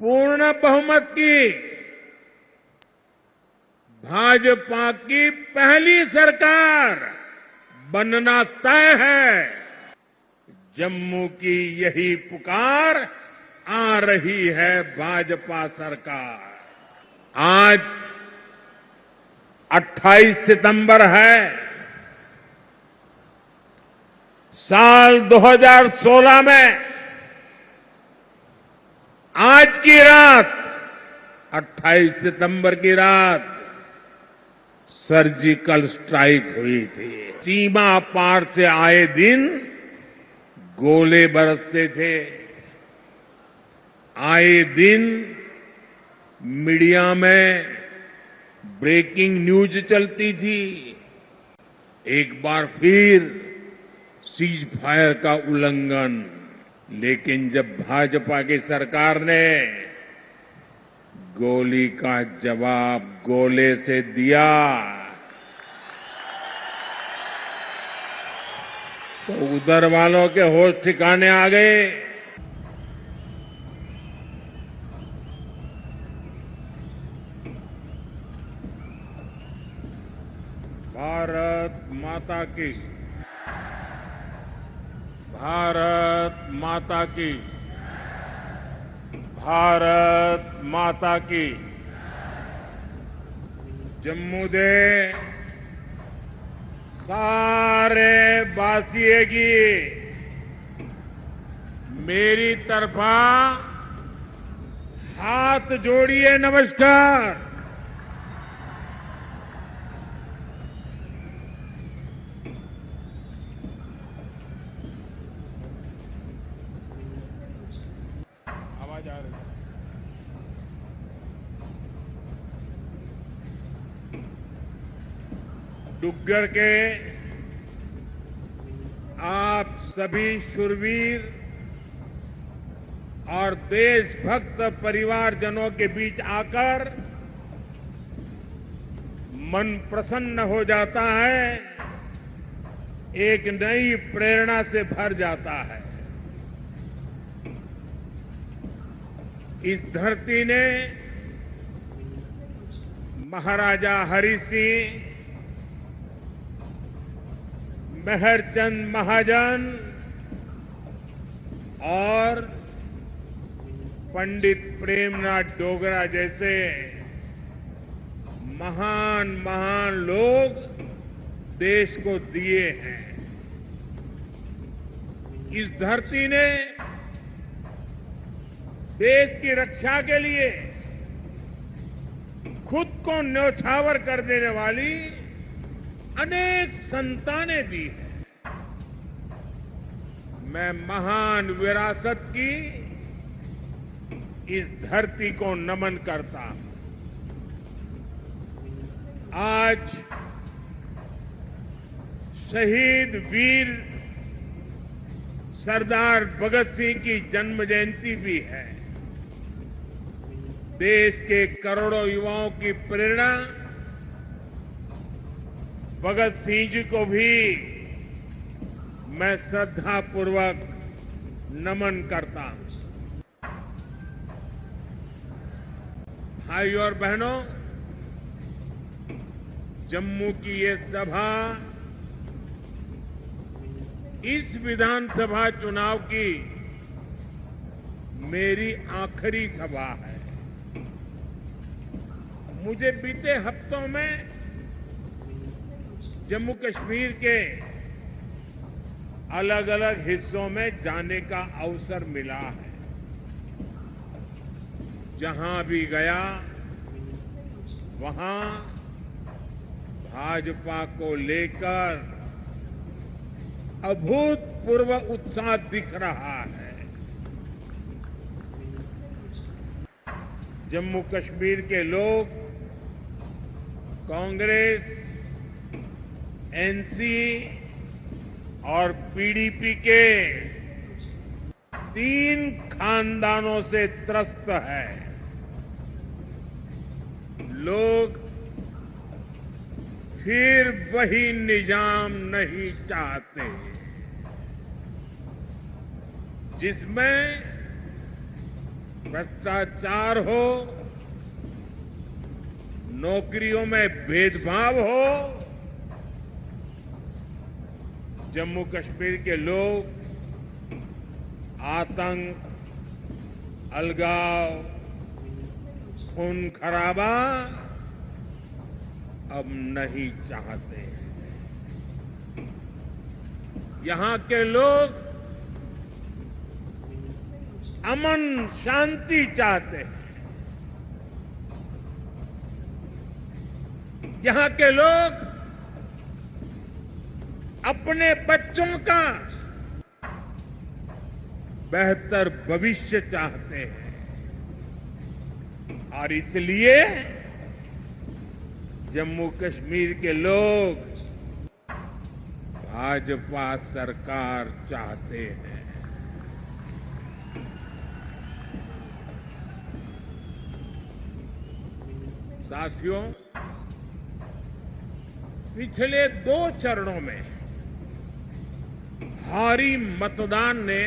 पूर्ण बहुमत की भाजपा की पहली सरकार बनना तय है। जम्मू की यही पुकार आ रही है भाजपा सरकार। आज 28 सितंबर है। साल 2016 में आज की रात 28 सितंबर की रात सर्जिकल स्ट्राइक हुई थी। सीमा पार से आए दिन गोले बरसते थे। आए दिन मीडिया में ब्रेकिंग न्यूज चलती थी। एक बार फिर सीज फायर का उल्लंघन। लेकिन जब भाजपा की सरकार ने गोली का जवाब गोले से दिया तो उधर वालों के होश ठिकाने आ गए। भारत माता की, भारत माता की, भारत माता की। जम्मू दे सारे वासियों की मेरी तरफा हाथ जोड़िए नमस्कार। आवाज आ रही है? डुग्गर के आप सभी शूरवीर और देशभक्त परिवारजनों के बीच आकर मन प्रसन्न हो जाता है, एक नई प्रेरणा से भर जाता है। इस धरती ने महाराजा हरि सिंह, मेहरचंद महाजन और पंडित प्रेमनाथ डोगरा जैसे महान महान लोग देश को दिए हैं। इस धरती ने देश की रक्षा के लिए खुद को न्यौछावर कर देने वाली अनेक संतानें दी है। मैं महान विरासत की इस धरती को नमन करता हूं। आज शहीद वीर सरदार भगत सिंह की जन्म जयंती भी है। देश के करोड़ों युवाओं की प्रेरणा भगत सिंह जी को भी मैं श्रद्धापूर्वक नमन करता हूं। भाइयों और बहनों, जम्मू की ये सभा इस विधानसभा चुनाव की मेरी आखिरी सभा है। मुझे बीते हफ्तों में जम्मू कश्मीर के अलग अलग हिस्सों में जाने का अवसर मिला है। जहां भी गया वहां भाजपा को लेकर अभूतपूर्व उत्साह दिख रहा है। जम्मू कश्मीर के लोग कांग्रेस, एनसी और पीडीपी के 3 खानदानों से त्रस्त है। लोग फिर वही निजाम नहीं चाहते जिसमें भ्रष्टाचार हो, नौकरियों में भेदभाव हो, जम्मू कश्मीर के लोग आतंक, अलगाव, खून खराबा अब नहीं चाहते। यहां के लोग अमन शांति चाहते हैं। यहां के लोग अपने बच्चों का बेहतर भविष्य चाहते हैं और इसलिए जम्मू कश्मीर के लोग भाजपा सरकार चाहते हैं। साथियों, पिछले 2 चरणों में भारी मतदान ने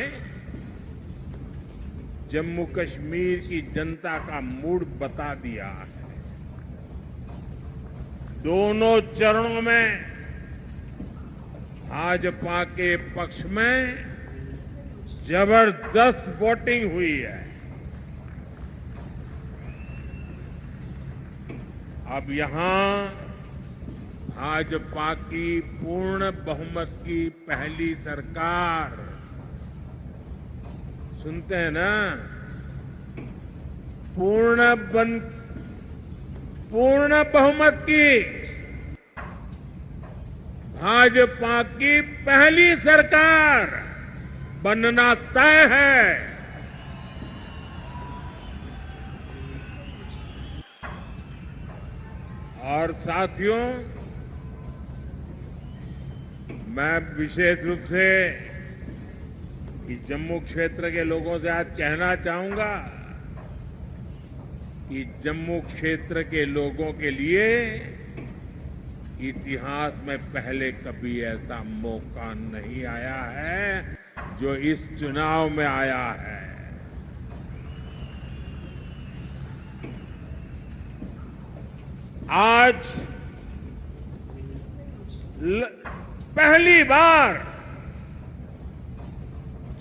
जम्मू कश्मीर की जनता का मूड बता दिया है। दोनों चरणों में भाजपा के पक्ष में जबरदस्त वोटिंग हुई है। अब यहां भाजपा की पूर्ण बहुमत की पहली सरकार, सुनते हैं ना, पूर्ण बहुमत की भाजपा की पहली सरकार बनना तय है। और साथियों, मैं विशेष रूप से कि जम्मू क्षेत्र के लोगों से आज कहना चाहूंगा कि जम्मू क्षेत्र के लोगों के लिए इतिहास में पहले कभी ऐसा मौका नहीं आया है जो इस चुनाव में आया है। आज पहली बार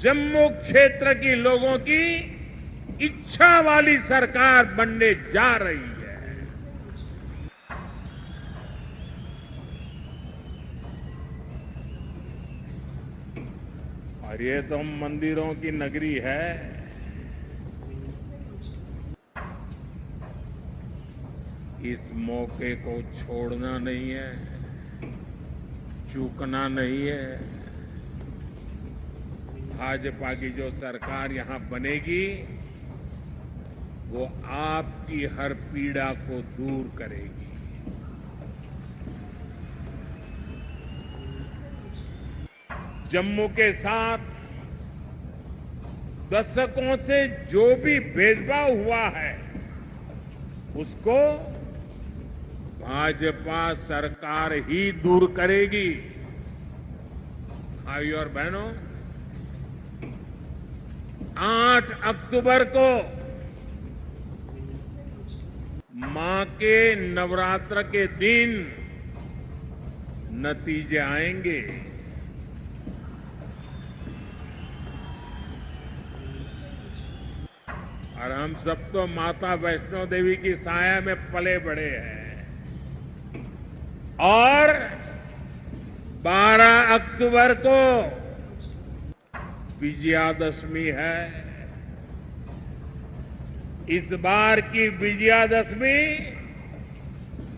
जम्मू क्षेत्र की लोगों की इच्छा वाली सरकार बनने जा रही है। और ये तो मंदिरों की नगरी है। इस मौके को छोड़ना नहीं है, चूकना नहीं है। भाजपा की जो सरकार यहां बनेगी वो आपकी हर पीड़ा को दूर करेगी। जम्मू के साथ दशकों से जो भी भेदभाव हुआ है उसको भाजपा सरकार ही दूर करेगी। भाइयों और बहनों, 8 अक्टूबर को मां के नवरात्र के दिन नतीजे आएंगे। और हम सब तो माता वैष्णो देवी की साया में पले बड़े हैं। और 12 अक्टूबर को विजयादशमी है। इस बार की विजयादशमी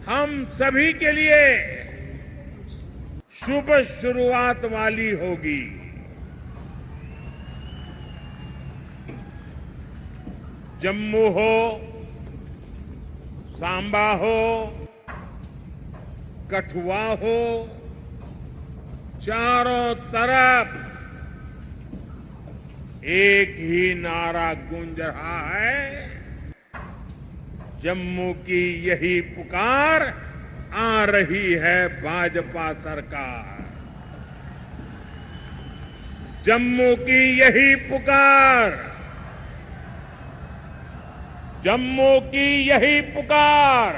हम सभी के लिए शुभ शुरुआत वाली होगी। जम्मू हो, सांबा हो, कठुआ हो, चारों तरफ एक ही नारा गूंज रहा है, जम्मू की यही पुकार, आ रही है भाजपा सरकार। जम्मू की यही पुकार, जम्मू की यही पुकार,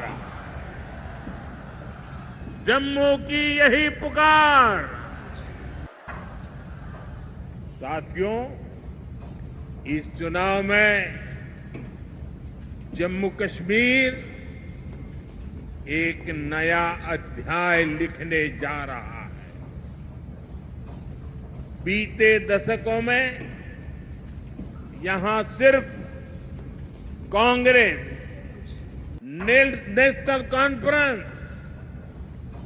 जम्मू की यही पुकार। साथियों, इस चुनाव में जम्मू कश्मीर एक नया अध्याय लिखने जा रहा है। बीते दशकों में यहां सिर्फ कांग्रेस, नेशनल कॉन्फ्रेंस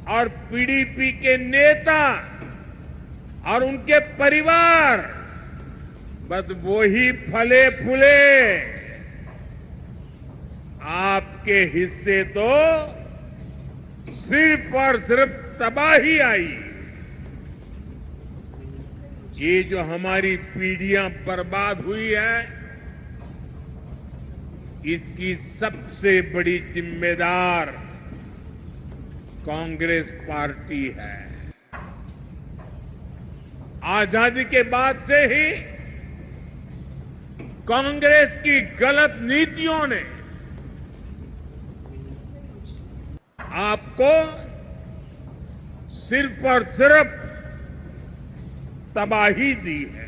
और पीडीपी के नेता और उनके परिवार बस वो ही फले फूले। आपके हिस्से तो सिर्फ और सिर्फ तबाही आई। ये जो हमारी पीढ़ियां बर्बाद हुई है, इसकी सबसे बड़ी जिम्मेदार कांग्रेस पार्टी है। आजादी के बाद से ही कांग्रेस की गलत नीतियों ने आपको सिर्फ और सिर्फ तबाही दी है।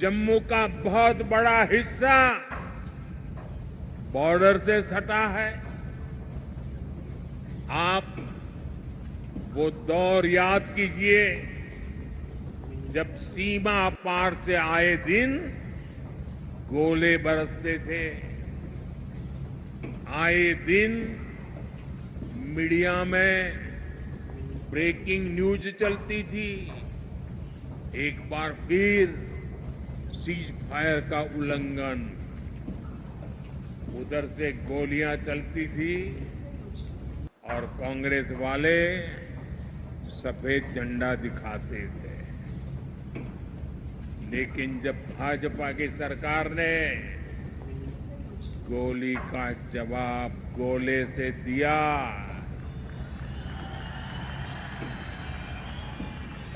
जम्मू का बहुत बड़ा हिस्सा बॉर्डर से सटा है। आप वो दौर याद कीजिए जब सीमा पार से आए दिन गोले बरसते थे। आए दिन मीडिया में ब्रेकिंग न्यूज चलती थी। एक बार फिर सीज फायर का उल्लंघन, उधर से गोलियां चलती थी और कांग्रेस वाले सफेद झंडा दिखाते थे। लेकिन जब भाजपा की सरकार ने गोली का जवाब गोले से दिया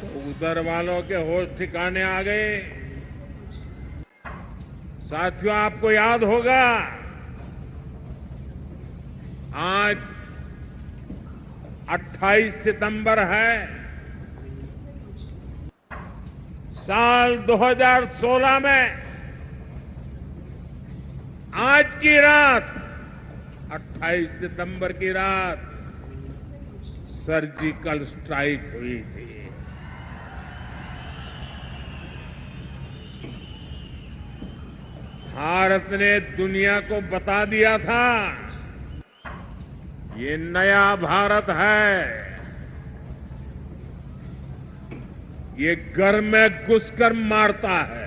तो उधर वालों के होश ठिकाने आ गए। साथियों, आपको याद होगा आज 28 सितंबर है। साल 2016 में आज की रात 28 सितंबर की रात सर्जिकल स्ट्राइक हुई थी। भारत ने दुनिया को बता दिया था ये नया भारत है। ये घर में घुसकर मारता है।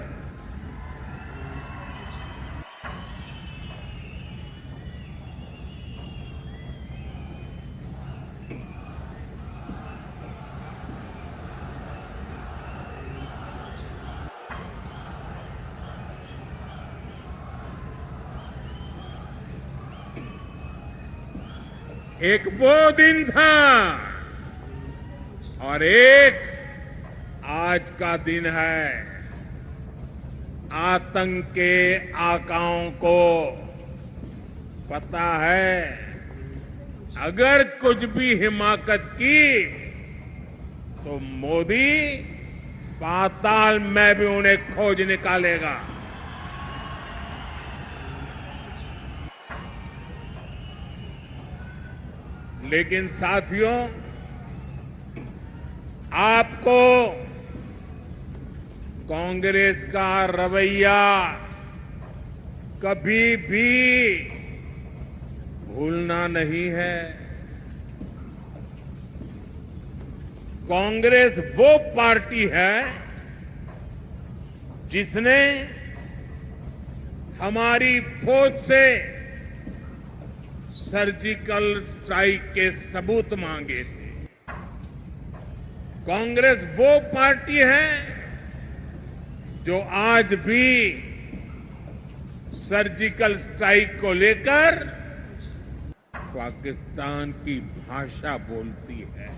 एक वो दिन था और एक आज का दिन है। आतंक के आकाओं को पता है अगर कुछ भी हिमाकत की तो मोदी पाताल में भी उन्हें खोज निकालेगा। लेकिन साथियों, आपको कांग्रेस का रवैया कभी भी भूलना नहीं है। कांग्रेस वो पार्टी है जिसने हमारी फौज से सर्जिकल स्ट्राइक के सबूत मांगे थे। कांग्रेस वो पार्टी है जो आज भी सर्जिकल स्ट्राइक को लेकर पाकिस्तान की भाषा बोलती है।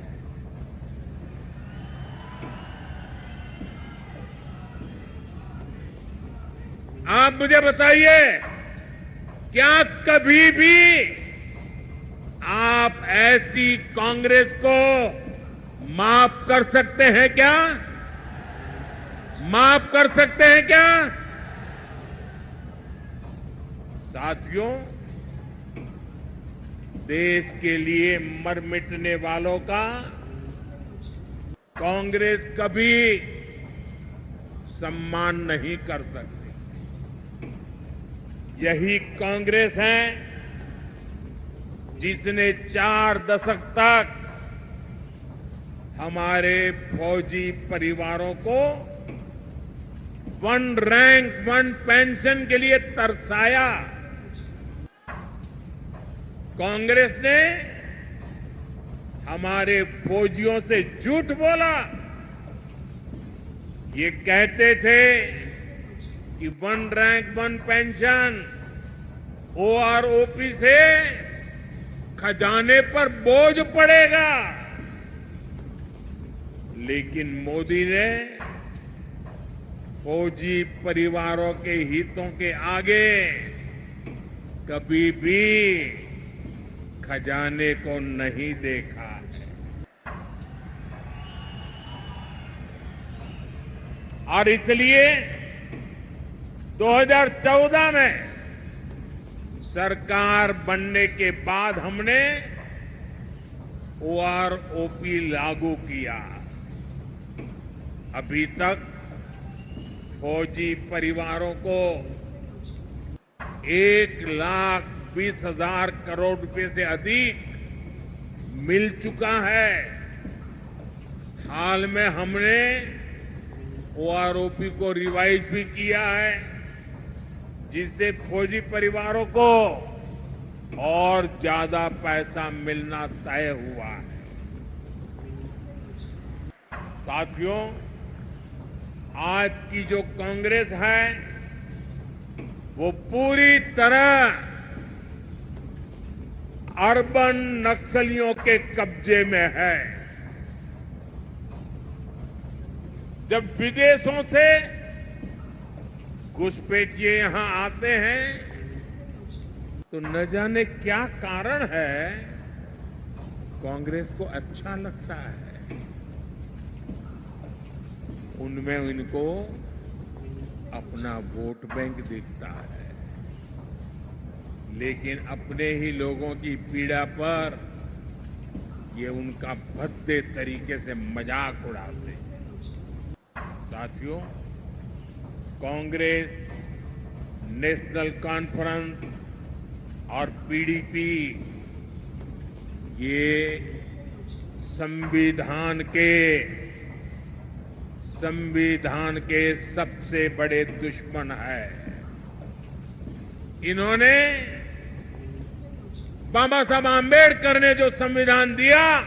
आप मुझे बताइए, क्या कभी भी आप ऐसी कांग्रेस को माफ कर सकते हैं क्या? माफ कर सकते हैं क्या? साथियों, देश के लिए मर मिटने वालों का कांग्रेस कभी सम्मान नहीं कर सकती। यही कांग्रेस है जिसने 4 दशक तक हमारे फौजी परिवारों को 1 रैंक 1 पेंशन के लिए तरसाया। कांग्रेस ने हमारे फौजियों से झूठ बोला। ये कहते थे कि 1 रैंक 1 पेंशन ओआरओपी से खजाने पर बोझ पड़ेगा, लेकिन मोदी ने फौजी परिवारों के हितों के आगे कभी भी खजाने को नहीं देखा है। और इसलिए 2014 में सरकार बनने के बाद हमने ओआरओपी लागू किया। अभी तक फौजी परिवारों को 1,20,000 करोड़ रुपए से अधिक मिल चुका है। हाल में हमने ओआरओपी को रिवाइज भी किया है, जिससे फौजी परिवारों को और ज्यादा पैसा मिलना तय हुआ है। साथियों, आज की जो कांग्रेस है वो पूरी तरह अर्बन नक्सलियों के कब्जे में है। जब विदेशों से घुसपैठिए यहां आते हैं तो न जाने क्या कारण है, कांग्रेस को अच्छा लगता है। उनमें इनको अपना वोट बैंक दिखता है, लेकिन अपने ही लोगों की पीड़ा पर ये उनका भद्दे तरीके से मजाक उड़ाते हैं। साथियों, कांग्रेस, नेशनल कॉन्फ्रेंस और पीडीपी ये संविधान के सबसे बड़े दुश्मन है। इन्होंने बाबा साहब आंबेडकर ने जो संविधान दिया,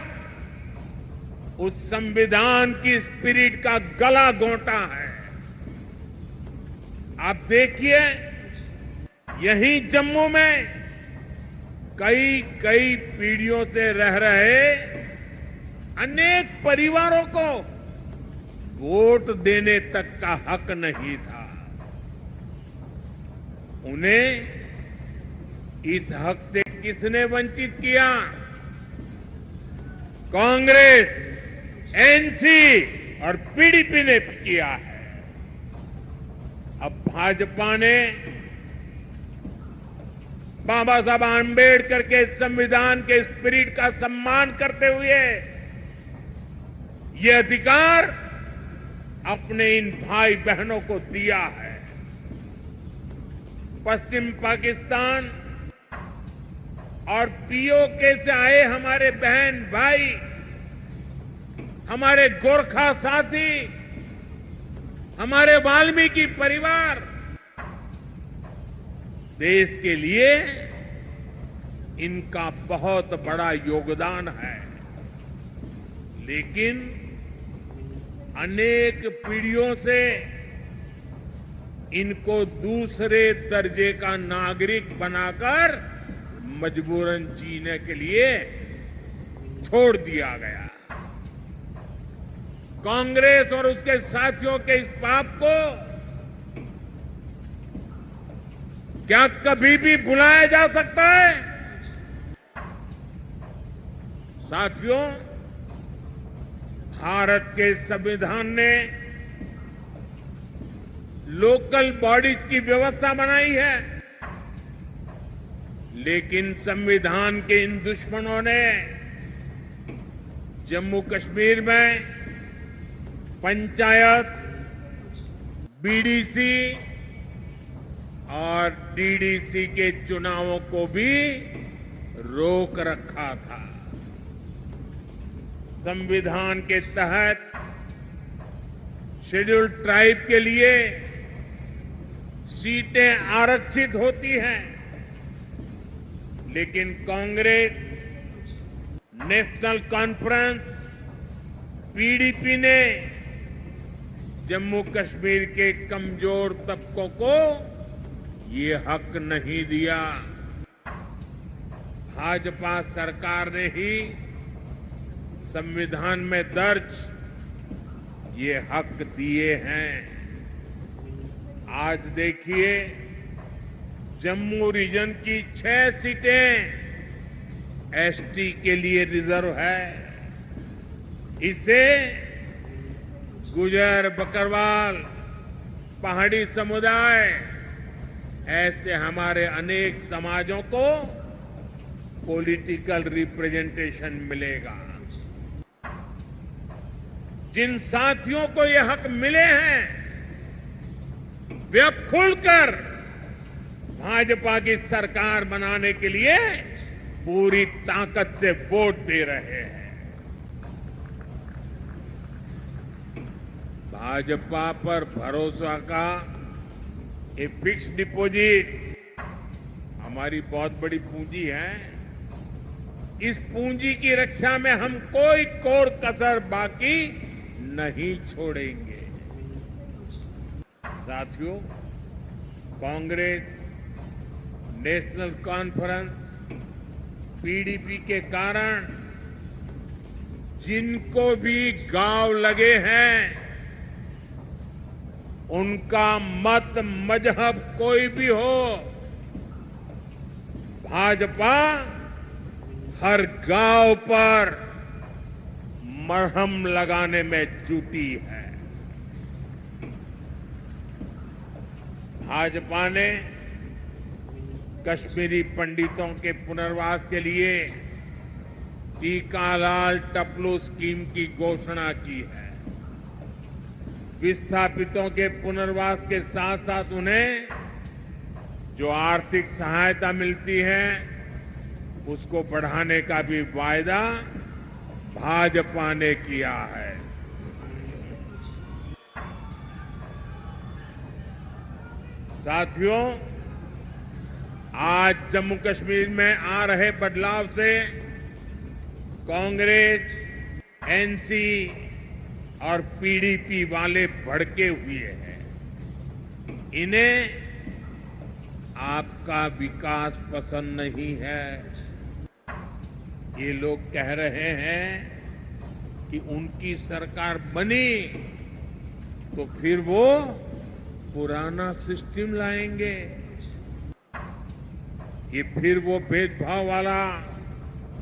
उस संविधान की स्पिरिट का गला घोंटा है। आप देखिए, यहीं जम्मू में कई पीढ़ियों से रह रहे अनेक परिवारों को वोट देने तक का हक नहीं था। उन्हें इस हक से किसने वंचित किया? कांग्रेस, एनसी और पीडीपी ने किया है। अब भाजपा ने बाबा साहब आंबेडकर के संविधान के स्पिरिट का सम्मान करते हुए ये अधिकार अपने इन भाई बहनों को दिया है। पश्चिम पाकिस्तान और पीओके से आए हमारे बहन भाई, हमारे गोरखा साथी, हमारे वाल्मीकि परिवार देश के लिए इनका बहुत बड़ा योगदान है। लेकिन अनेक पीढ़ियों से इनको दूसरे दर्जे का नागरिक बनाकर मजबूरन जीने के लिए छोड़ दिया गया। कांग्रेस और उसके साथियों के इस पाप को क्या कभी भी भुलाया जा सकता है? साथियों, भारत के संविधान ने लोकल बॉडीज की व्यवस्था बनाई है, लेकिन संविधान के इन दुश्मनों ने जम्मू कश्मीर में पंचायत, बीडीसी और डीडीसी के चुनावों को भी रोक रखा था। संविधान के तहत शेड्यूल्ड ट्राइब के लिए सीटें आरक्षित होती हैं, लेकिन कांग्रेस, नेशनल कॉन्फ्रेंस, पीडीपी ने जम्मू कश्मीर के कमजोर तबकों को ये हक नहीं दिया। भाजपा सरकार ने ही संविधान में दर्ज ये हक दिए हैं। आज देखिए, जम्मू रीजन की 6 सीटें एसटी के लिए रिजर्व है। इसे गुजर, बकरवाल, पहाड़ी समुदाय, ऐसे हमारे अनेक समाजों को पॉलिटिकल रिप्रेजेंटेशन मिलेगा। जिन साथियों को ये हक मिले हैं, वे अब खुलकर भाजपा की सरकार बनाने के लिए पूरी ताकत से वोट दे रहे हैं। भाजपा पर भरोसा का ये फिक्स डिपॉजिट हमारी बहुत बड़ी पूंजी है। इस पूंजी की रक्षा में हम कोई कोर कसर बाकी नहीं छोड़ेंगे। साथियों, कांग्रेस, नेशनल कॉन्फ्रेंस, पीडीपी के कारण जिनको भी गांव लगे हैं, उनका मत, मजहब कोई भी हो, भाजपा हर गांव पर मरहम लगाने में जुटी है। भाजपा ने कश्मीरी पंडितों के पुनर्वास के लिए टीकालाल टपलू स्कीम की घोषणा की है। विस्थापितों के पुनर्वास के साथ साथ उन्हें जो आर्थिक सहायता मिलती है, उसको बढ़ाने का भी वायदा भाजपा ने किया है। साथियों, आज जम्मू कश्मीर में आ रहे बदलाव से कांग्रेस, एनसी और पीडीपी वाले भड़के हुए हैं। इन्हें आपका विकास पसंद नहीं है। ये लोग कह रहे हैं कि उनकी सरकार बनी तो फिर वो पुराना सिस्टम लाएंगे। ये फिर वो भेदभाव वाला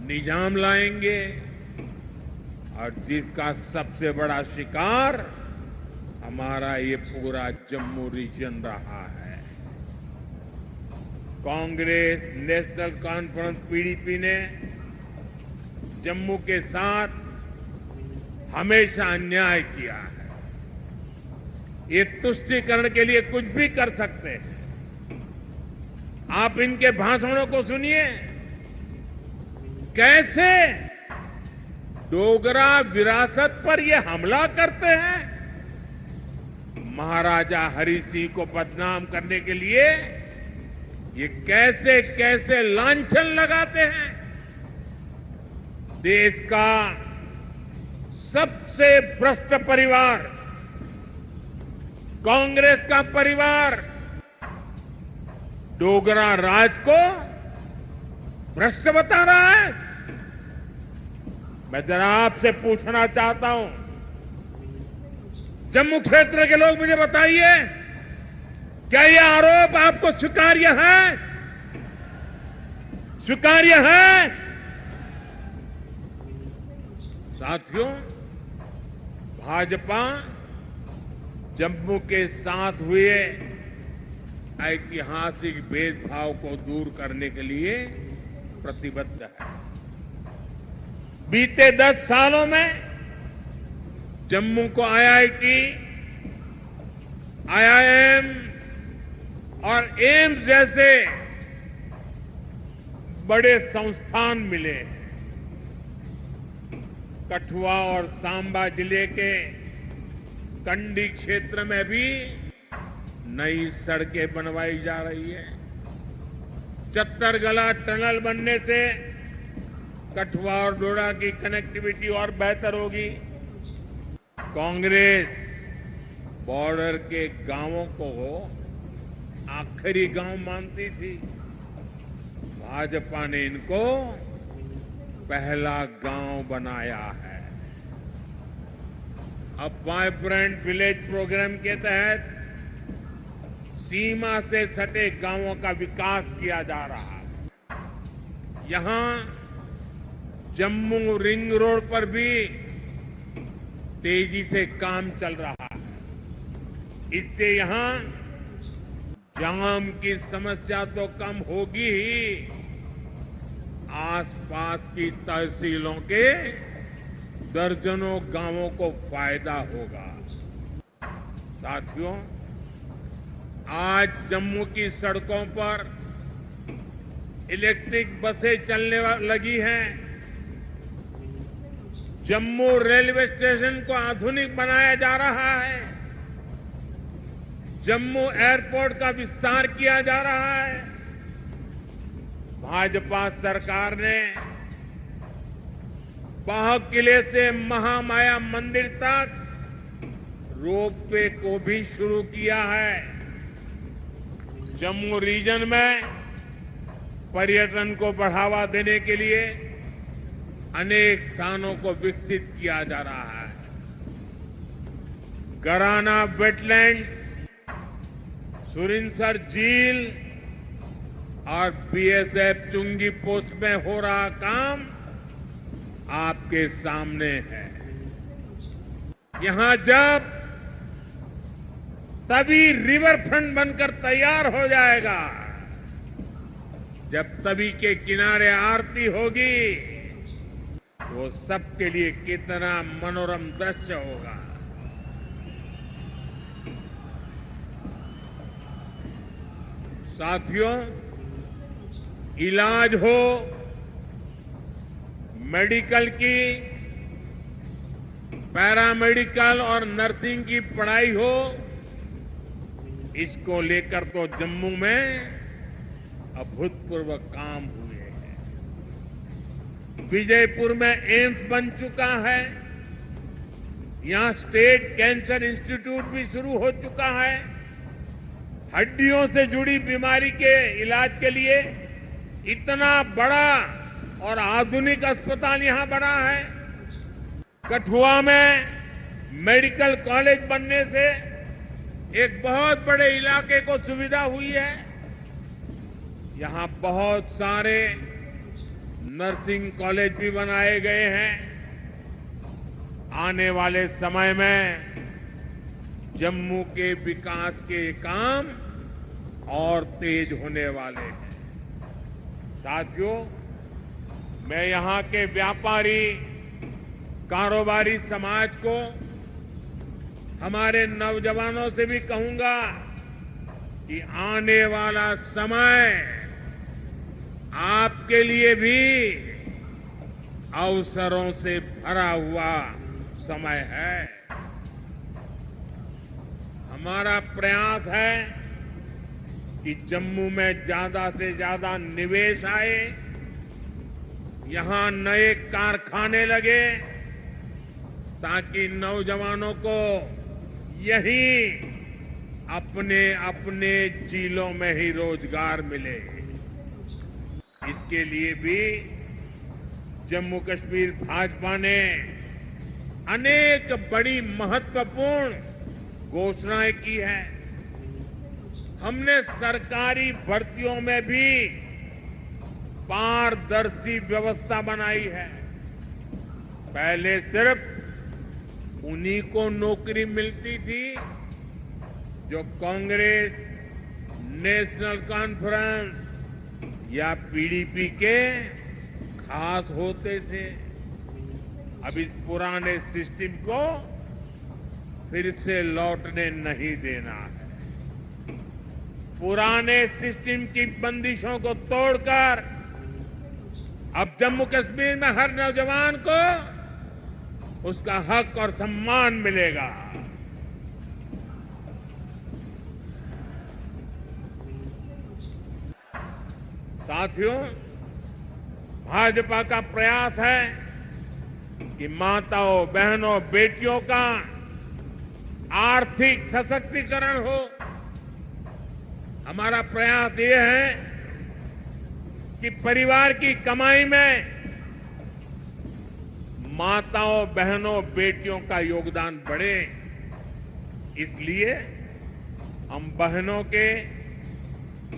निजाम लाएंगे, और जिसका सबसे बड़ा शिकार हमारा ये पूरा जम्मू रीजन रहा है। कांग्रेस, नेशनल कॉन्फ्रेंस, पीडीपी ने जम्मू के साथ हमेशा अन्याय किया है। ये तुष्टीकरण के लिए कुछ भी कर सकते हैं। आप इनके भाषणों को सुनिए, कैसे डोगरा विरासत पर ये हमला करते हैं। महाराजा हरि सिंह को बदनाम करने के लिए ये कैसे कैसे लांछन लगाते हैं। देश का सबसे भ्रष्ट परिवार, कांग्रेस का परिवार, डोगरा राज को भ्रष्ट बता रहा है। मैं जरा आपसे पूछना चाहता हूं, जम्मू क्षेत्र के लोग मुझे बताइए, क्या ये आरोप आपको स्वीकार्य है? स्वीकार्य है? साथियों, भाजपा जम्मू के साथ हुए ऐतिहासिक भेदभाव को दूर करने के लिए प्रतिबद्ध है। बीते 10 सालों में जम्मू को आईआईटी, आईआईएम और एम्स जैसे बड़े संस्थान मिले हैं। कठुआ और सांबा जिले के कंडी क्षेत्र में भी नई सड़कें बनवाई जा रही है। चत्तरगला टनल बनने से कठुआ और डोडा की कनेक्टिविटी और बेहतर होगी। कांग्रेस बॉर्डर के गांवों को आखिरी गांव मानती थी। भाजपा ने इनको पहला गांव बनाया है। अब वाइब्रेंट विलेज प्रोग्राम के तहत सीमा से सटे गांवों का विकास किया जा रहा है। यहां जम्मू रिंग रोड पर भी तेजी से काम चल रहा है। इससे यहां जाम की समस्या तो कम होगी ही, आसपास की तहसीलों के दर्जनों गांवों को फायदा होगा। साथियों, आज जम्मू की सड़कों पर इलेक्ट्रिक बसें चलने लगी हैं। जम्मू रेलवे स्टेशन को आधुनिक बनाया जा रहा है। जम्मू एयरपोर्ट का विस्तार किया जा रहा है। भाजपा सरकार ने बाह किले से महामाया मंदिर तक रोपवे को भी शुरू किया है। जम्मू रीजन में पर्यटन को बढ़ावा देने के लिए अनेक स्थानों को विकसित किया जा रहा है। गराना वेटलैंड्स, सुरिनसर झील और बीएसएफ चुंगी पोस्ट में हो रहा काम आपके सामने है। यहां जब तभी रिवर फ्रंट बनकर तैयार हो जाएगा, जब तवी के किनारे आरती होगी, वो सबके लिए कितना मनोरम दृश्य होगा। साथियों, इलाज हो, मेडिकल की, पैरामेडिकल और नर्सिंग की पढ़ाई हो, इसको लेकर तो जम्मू में अभूतपूर्व काम हुए हैं। विजयपुर में एम्स बन चुका है। यहां स्टेट कैंसर इंस्टीट्यूट भी शुरू हो चुका है। हड्डियों से जुड़ी बीमारी के इलाज के लिए इतना बड़ा और आधुनिक अस्पताल यहां बना है। कठुआ में मेडिकल कॉलेज बनने से एक बहुत बड़े इलाके को सुविधा हुई है। यहां बहुत सारे नर्सिंग कॉलेज भी बनाए गए हैं। आने वाले समय में जम्मू के विकास के काम और तेज होने वाले हैं। साथियों, मैं यहां के व्यापारी, कारोबारी समाज को, हमारे नौजवानों से भी कहूंगा कि आने वाला समय आपके लिए भी अवसरों से भरा हुआ समय है। हमारा प्रयास है कि जम्मू में ज्यादा से ज्यादा निवेश आए, यहां नए कारखाने लगे, ताकि नौजवानों को यहीं अपने अपने जिलों में ही रोजगार मिले। इसके लिए भी जम्मू कश्मीर भाजपा ने अनेक बड़ी महत्वपूर्ण घोषणाएं की है। हमने सरकारी भर्तियों में भी पारदर्शी व्यवस्था बनाई है। पहले सिर्फ उन्हीं को नौकरी मिलती थी जो कांग्रेस, नेशनल कॉन्फ्रेंस या पीडीपी के खास होते थे। अब इस पुराने सिस्टम को फिर से लौटने नहीं देना है। पुराने सिस्टम की बंदिशों को तोड़कर अब जम्मू कश्मीर में हर नौजवान को उसका हक और सम्मान मिलेगा। साथियों, भाजपा का प्रयास है कि माताओं, बहनों, बेटियों का आर्थिक सशक्तिकरण हो। हमारा प्रयास ये है कि परिवार की कमाई में माताओं, बहनों, बेटियों का योगदान बढ़े। इसलिए हम बहनों के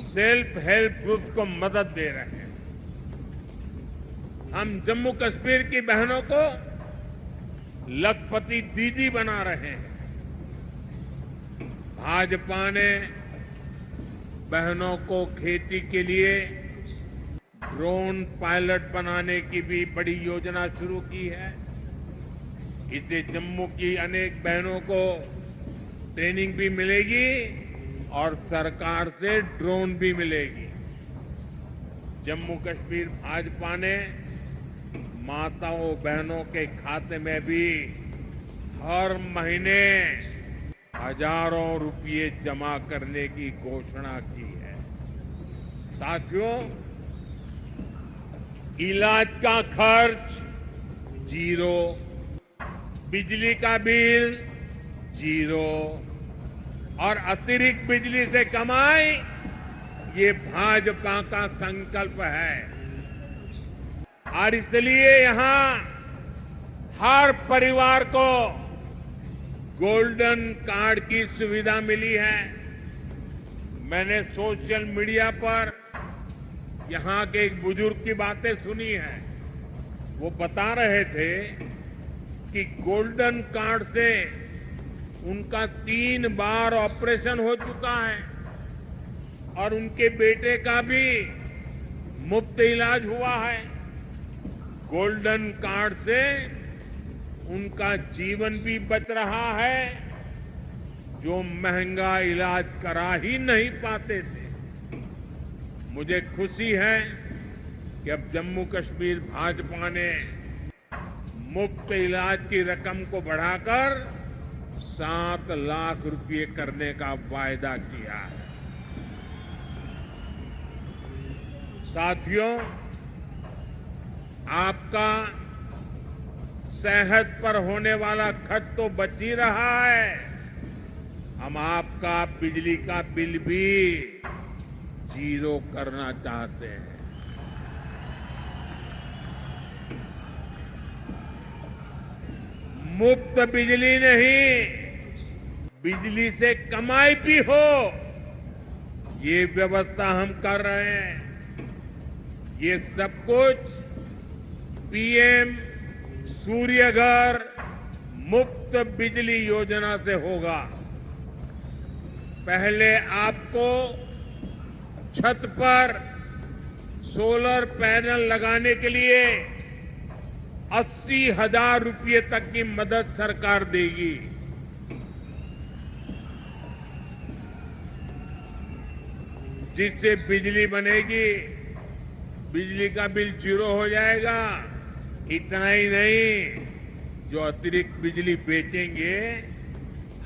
सेल्फ हेल्प ग्रुप्स को मदद दे रहे हैं। हम जम्मू कश्मीर की बहनों को लखपति दीदी बना रहे हैं। भाजपा ने बहनों को खेती के लिए ड्रोन पायलट बनाने की भी बड़ी योजना शुरू की है। इससे जम्मू की अनेक बहनों को ट्रेनिंग भी मिलेगी और सरकार से ड्रोन भी मिलेगी। जम्मू कश्मीर भाजपा ने माताओं, बहनों के खाते में भी हर महीने हजारों रुपये जमा करने की घोषणा की है। साथियों, इलाज का खर्च जीरो, बिजली का बिल जीरो और अतिरिक्त बिजली से कमाई, ये भाजपा का संकल्प है। और इसलिए यहां हर परिवार को गोल्डन कार्ड की सुविधा मिली है। मैंने सोशल मीडिया पर यहां के एक बुजुर्ग की बातें सुनी हैं। वो बता रहे थे कि गोल्डन कार्ड से उनका 3 बार ऑपरेशन हो चुका है और उनके बेटे का भी मुफ्त इलाज हुआ है। गोल्डन कार्ड से उनका जीवन भी बच रहा है, जो महंगा इलाज करा ही नहीं पाते थे। मुझे खुशी है कि अब जम्मू कश्मीर भाजपा ने मुफ्त इलाज की रकम को बढ़ाकर 7 लाख रुपए करने का वायदा किया है। साथियों, आपका सेहत पर होने वाला खर्च तो बच ही रहा है। हम आपका बिजली का बिल भी जीरो करना चाहते हैं। मुफ्त बिजली नहीं, बिजली से कमाई भी हो, ये व्यवस्था हम कर रहे हैं। ये सब कुछ पीएम सूर्य घर मुफ्त बिजली योजना से होगा। पहले आपको छत पर सोलर पैनल लगाने के लिए 80,000 रुपये तक की मदद सरकार देगी। जिससे बिजली बनेगी, बिजली का बिल जीरो हो जाएगा। इतना ही नहीं, जो अतिरिक्त बिजली बेचेंगे,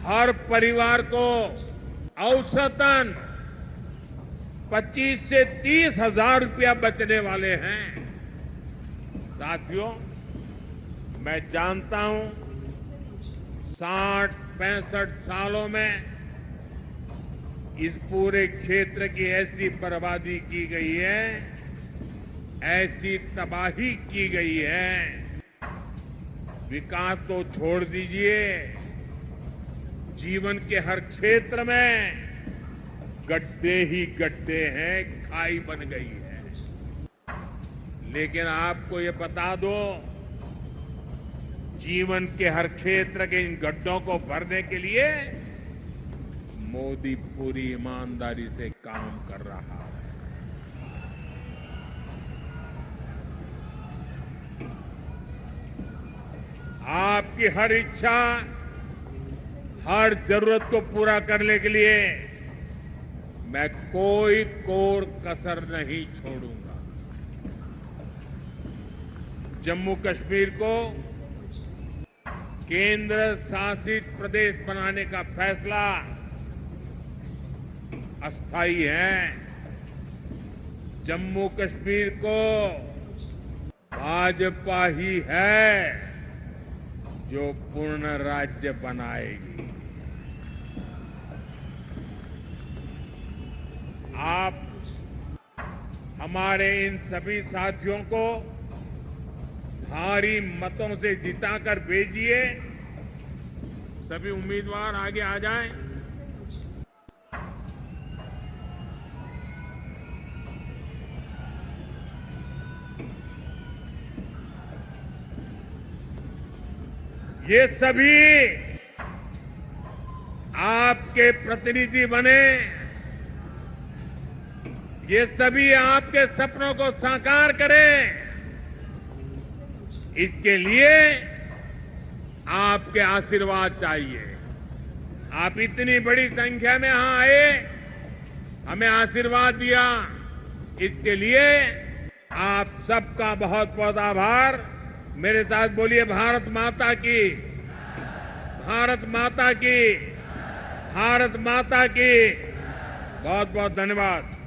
हर परिवार को औसतन 25 से 30,000 रुपया बचने वाले हैं। साथियों, मैं जानता हूं 60-65 सालों में इस पूरे क्षेत्र की ऐसी बर्बादी की गई है, ऐसी तबाही की गई है। विकास तो छोड़ दीजिए, जीवन के हर क्षेत्र में गड्ढे ही गड्ढे हैं, खाई बन गई है। लेकिन आपको ये बता दो, जीवन के हर क्षेत्र के इन गड्ढों को भरने के लिए मोदी पूरी ईमानदारी से काम कर रहा है। आपकी हर इच्छा, हर जरूरत को पूरा करने के लिए मैं कोई कोर कसर नहीं छोड़ूंगा। जम्मू कश्मीर को केंद्र शासित प्रदेश बनाने का फैसला अस्थायी है। जम्मू कश्मीर को भाजपा ही है जो पूर्ण राज्य बनाएगी। आप हमारे इन सभी साथियों को भारी मतों से जिताकर भेजिए। सभी उम्मीदवार आगे आ जाएं। ये सभी आपके प्रतिनिधि बने, ये सभी आपके सपनों को साकार करें। इसके लिए आपके आशीर्वाद चाहिए। आप इतनी बड़ी संख्या में यहां आए, हमें आशीर्वाद दिया, इसके लिए आप सबका बहुत बहुत आभार। मेरे साथ बोलिए, भारत माता की, भारत माता की, भारत माता की। बहुत बहुत धन्यवाद।